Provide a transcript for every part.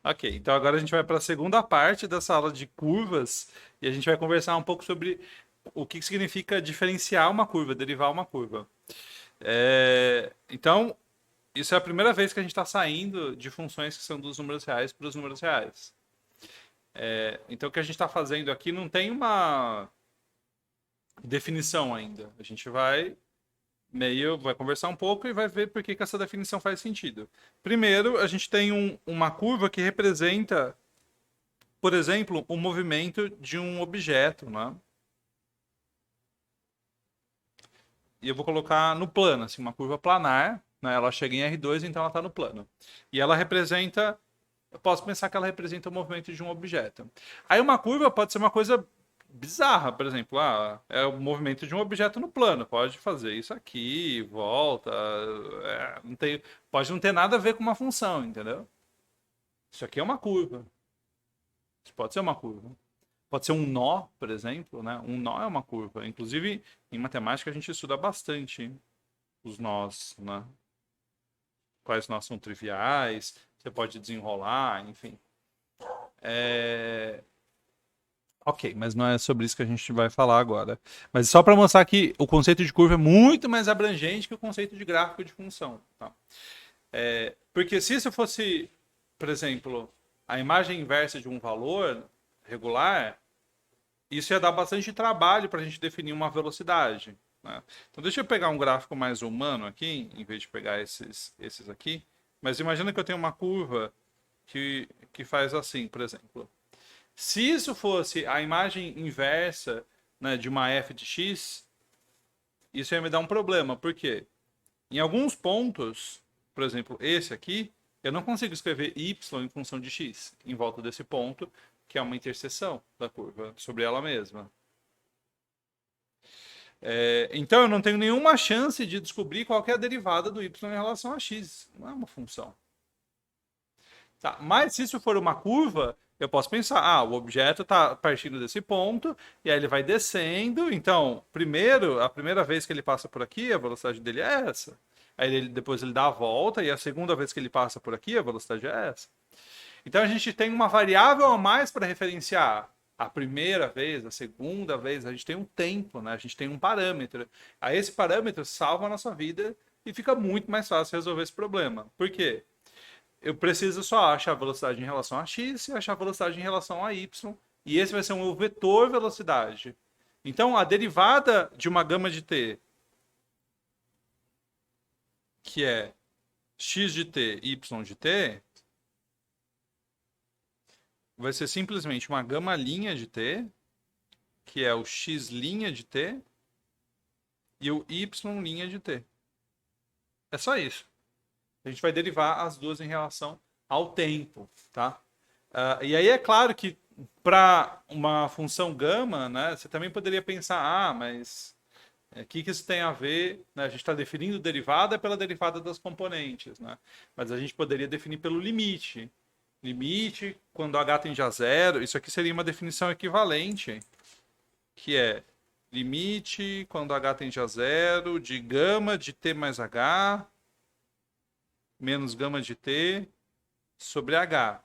Ok, então agora a gente vai para a segunda parte dessa aula de curvas e a gente vai conversar um pouco sobre o que significa diferenciar uma curva, derivar uma curva. Então, isso é a primeira vez que a gente está saindo de funções que são dos números reais para os números reais. Então, o que a gente está fazendo aqui não tem uma definição ainda. A gente vai conversar um pouco e vai ver por que essa definição faz sentido. Primeiro, a gente tem uma curva que representa, por exemplo, o movimento de um objeto, né? E eu vou colocar no plano, assim, uma curva planar, né? Ela chega em R2, então ela está no plano. E ela representa, eu posso pensar que ela representa o movimento de um objeto. Aí uma curva pode ser uma coisa bizarra, por exemplo, é o movimento de um objeto no plano, pode fazer isso aqui, volta, não tem, pode não ter nada a ver com uma função, entendeu? Isso aqui é uma curva. Isso pode ser uma curva. Pode ser um nó, por exemplo, né? Um nó é uma curva. Inclusive, em matemática a gente estuda bastante os nós, né? Quais nós são triviais, você pode desenrolar, enfim. É... Ok, mas não é sobre isso que a gente vai falar agora. Mas só para mostrar que o conceito de curva é muito mais abrangente que o conceito de gráfico de função. Tá? Porque se isso fosse, por exemplo, a imagem inversa de um valor regular, isso ia dar bastante trabalho para a gente definir uma velocidade. Né? Então, deixa eu pegar um gráfico mais humano aqui, em vez de pegar esses aqui. Mas imagina que eu tenho uma curva que faz assim, por exemplo. Se isso fosse a imagem inversa, né, de uma f de x, isso ia me dar um problema. Por quê? Em alguns pontos, por exemplo, esse aqui, eu não consigo escrever y em função de x em volta desse ponto, que é uma interseção da curva sobre ela mesma. Então eu não tenho nenhuma chance de descobrir qual é a derivada do y em relação a x. Não é uma função. Tá, mas se isso for uma curva, eu posso pensar, o objeto está partindo desse ponto, e aí ele vai descendo. Então, a primeira vez que ele passa por aqui, a velocidade dele é essa. Aí depois ele dá a volta, e a segunda vez que ele passa por aqui, a velocidade é essa. Então a gente tem uma variável a mais para referenciar. A primeira vez, a segunda vez, a gente tem um tempo, né? A gente tem um parâmetro. Aí esse parâmetro salva a nossa vida e fica muito mais fácil resolver esse problema. Por quê? Eu preciso só achar a velocidade em relação a x e achar a velocidade em relação a y. E esse vai ser um vetor velocidade. Então, a derivada de uma gama de t, que é x de t, y de t, vai ser simplesmente uma gama linha de t, que é o x' de t, e o y' de t. É só isso. A gente vai derivar as duas em relação ao tempo, tá? E aí é claro que para uma função gama, né, você também poderia pensar, mas o que isso tem a ver? Né? A gente está definindo derivada pela derivada das componentes, né? Mas a gente poderia definir pelo limite. Limite quando h tende a zero. Isso aqui seria uma definição equivalente, que é limite quando h tende a zero de gama de t mais h menos gama de t sobre h.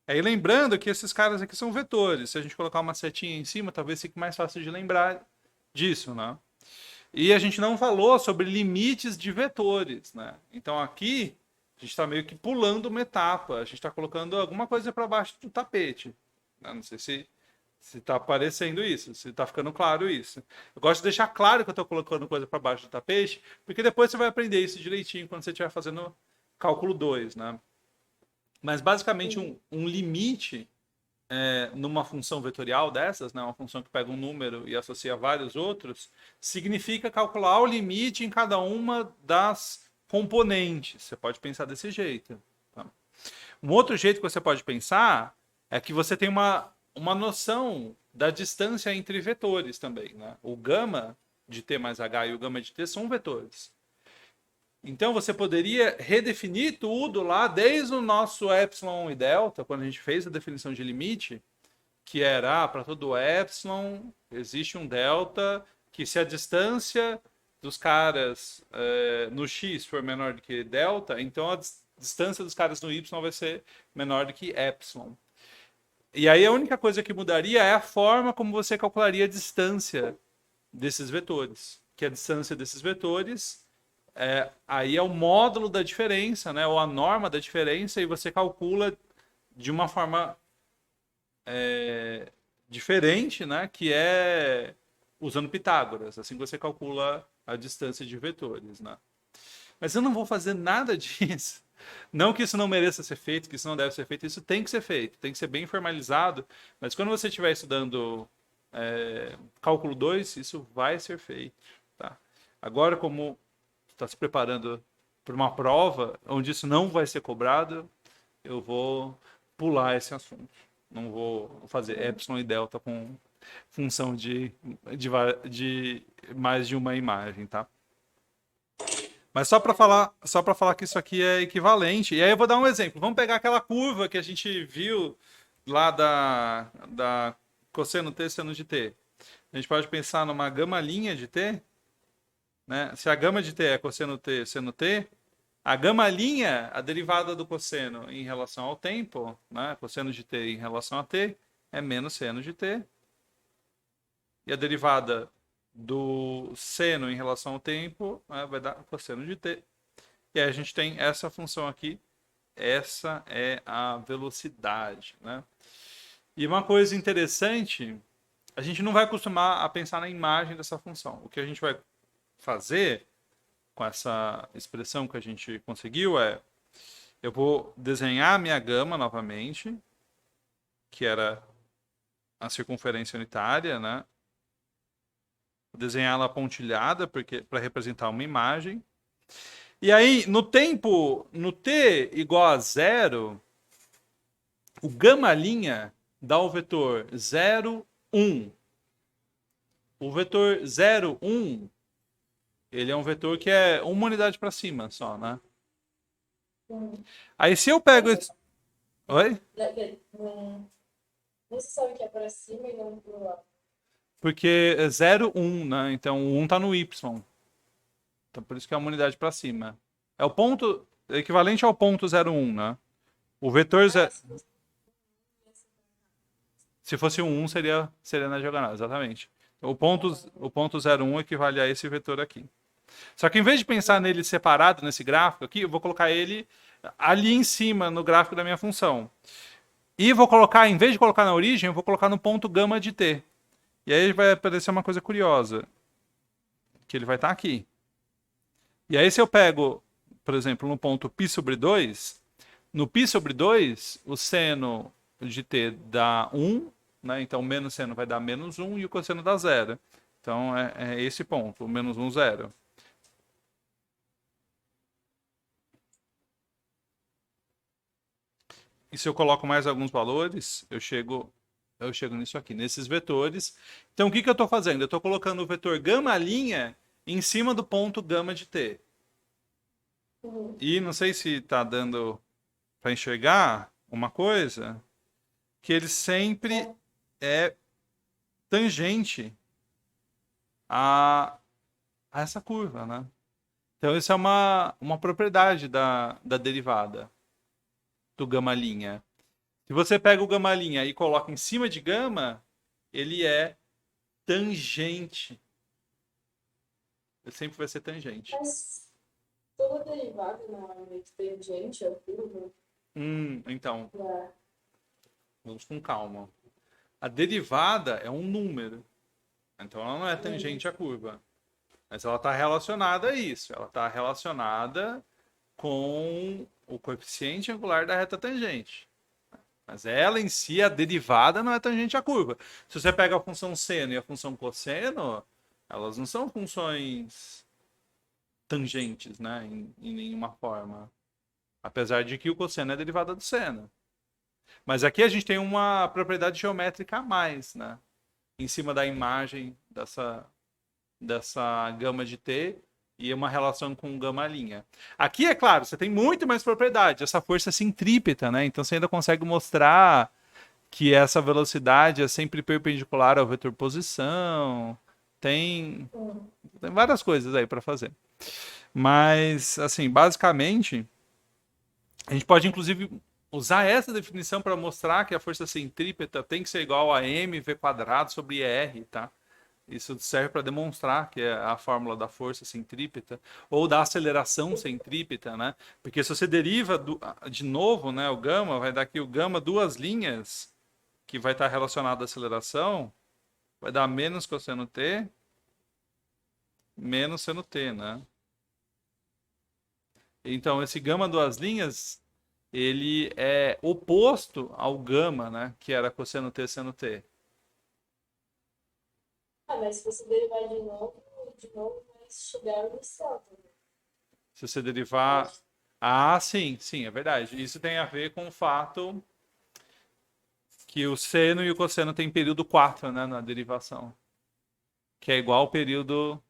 Aí lembrando que esses caras aqui são vetores. Se a gente colocar uma setinha em cima, talvez fique mais fácil de lembrar disso, né? E a gente não falou sobre limites de vetores, né? Então aqui a gente está meio que pulando uma etapa. A gente está colocando alguma coisa para baixo do tapete. Não sei se está aparecendo isso, se está ficando claro isso. Eu gosto de deixar claro que eu estou colocando coisa para baixo do tapete, porque depois você vai aprender isso direitinho quando você estiver fazendo cálculo 2, né? Mas basicamente um limite numa função vetorial dessas, né, uma função que pega um número e associa a vários outros, significa calcular o limite em cada uma das componentes. Você pode pensar desse jeito. Tá? Um outro jeito que você pode pensar é que você tem uma noção da distância entre vetores também. Né? O gama de t mais h e o gama de t são vetores. Então você poderia redefinir tudo lá, desde o nosso epsilon e delta, quando a gente fez a definição de limite, que era para todo epsilon existe um delta, que se a distância dos caras no x for menor do que delta, então distância dos caras no y vai ser menor do que epsilon. E aí a única coisa que mudaria é a forma como você calcularia a distância desses vetores. Que a distância desses vetores aí é o módulo da diferença, né? Ou a norma da diferença, e você calcula de uma forma diferente, né? Que é usando Pitágoras. Assim você calcula a distância de vetores, né? Mas eu não vou fazer nada disso. Não que isso não mereça ser feito, que isso não deve ser feito, isso tem que ser feito, tem que ser bem formalizado, mas quando você estiver estudando cálculo 2, isso vai ser feito. Tá? Agora, como está se preparando para uma prova onde isso não vai ser cobrado, eu vou pular esse assunto. Não vou fazer epsilon e delta com função de mais de uma imagem, tá? Mas só para falar que isso aqui é equivalente. E aí eu vou dar um exemplo. Vamos pegar aquela curva que a gente viu lá da cosseno t, seno de t. A gente pode pensar numa gama linha de t, né? Se a gama de t é cosseno t, seno t, a gama linha, a derivada do cosseno em relação ao tempo, né? Cosseno de t em relação a t, é menos seno de t. E a derivada do seno em relação ao tempo, né, vai dar cosseno de t. E aí a gente tem essa função aqui. Essa é a velocidade, né? E uma coisa interessante, a gente não vai acostumar a pensar na imagem dessa função. O que a gente vai fazer com essa expressão que a gente conseguiu eu vou desenhar a minha gama novamente, que era a circunferência unitária, né? Desenhar ela pontilhada para representar uma imagem. E aí, no tempo, no t igual a 0, o gama' dá o vetor 0, 1. O vetor 0, 1, ele é um vetor que é uma unidade para cima só, né? Aí se eu pego esse... Oi? Você sabe que é para cima e não para lá. Porque é 0, 1, né? Então o 1 está no y. Então por isso que é uma unidade para cima. É o ponto equivalente ao ponto 0, 1, né? O vetor... Se fosse um 1, seria na diagonal, exatamente. O ponto 0, 1 equivale a esse vetor aqui. Só que em vez de pensar nele separado nesse gráfico aqui, eu vou colocar ele ali em cima no gráfico da minha função. E vou colocar, em vez de colocar na origem, eu vou colocar no ponto gama de t. E aí vai aparecer uma coisa curiosa. Que ele vai estar aqui. E aí se eu pego, por exemplo, no ponto π sobre 2, no π sobre 2, o seno de t dá 1, né? Então menos seno vai dar menos 1 e o cosseno dá 0. Então é esse ponto, o menos 1, 0. E se eu coloco mais alguns valores, eu chego nisso aqui, nesses vetores. Então o que eu estou fazendo? Eu estou colocando o vetor gama' em cima do ponto gama de t. E não sei se está dando para enxergar uma coisa, que ele sempre é tangente a essa curva, né? Então isso é uma propriedade da derivada do gama'. Se você pega o gama' e coloca em cima de gama, ele é tangente. Ele sempre vai ser tangente. Mas toda derivada não é meio que tangente à curva? Então, É. vamos com calma. A derivada é um número. Então ela não é tangente à curva. Mas ela está relacionada a isso. Ela está relacionada com o coeficiente angular da reta tangente. Mas ela em si, a derivada, não é tangente à curva. Se você pega a função seno e a função cosseno, elas não são funções tangentes, né? Em nenhuma forma. Apesar de que o cosseno é derivada do seno. Mas aqui a gente tem uma propriedade geométrica a mais, né? Em cima da imagem dessa gama de t e uma relação com gama'. Aqui, é claro, você tem muito mais propriedade, essa força centrípeta, né? Então você ainda consegue mostrar que essa velocidade é sempre perpendicular ao vetor posição. Tem várias coisas aí para fazer. Mas, assim, basicamente, A gente pode, inclusive, usar essa definição para mostrar que a força centrípeta tem que ser igual a mv² sobre r, tá? Isso serve para demonstrar que é a fórmula da força centrípeta ou da aceleração centrípeta, né? Porque se você deriva de novo, né, o gama, vai dar aqui o gama duas linhas que vai estar relacionado à aceleração, vai dar menos cosseno t, menos seno t, né? Então, esse gama duas linhas, ele é oposto ao gama, né? Que era cosseno t, seno t. Ah, mas se você derivar de novo vai chegar no céu também. Se você derivar... Ah, sim, sim, é verdade. Isso tem a ver com o fato que o seno e o cosseno têm período 4, né, na derivação. Que é igual ao período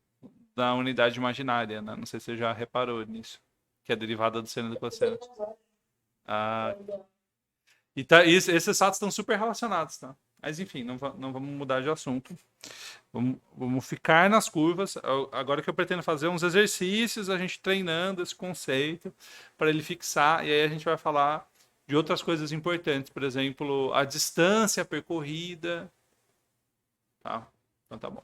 da unidade imaginária, né? Não sei se você já reparou nisso. Que é a derivada do seno e do cosseno. Ah, e esses fatos estão super relacionados, tá? Mas enfim, não vamos mudar de assunto. Vamos ficar nas curvas. Agora que eu pretendo fazer uns exercícios, a gente treinando esse conceito para ele fixar. E aí a gente vai falar de outras coisas importantes. Por exemplo, a distância percorrida. Tá? Então tá bom.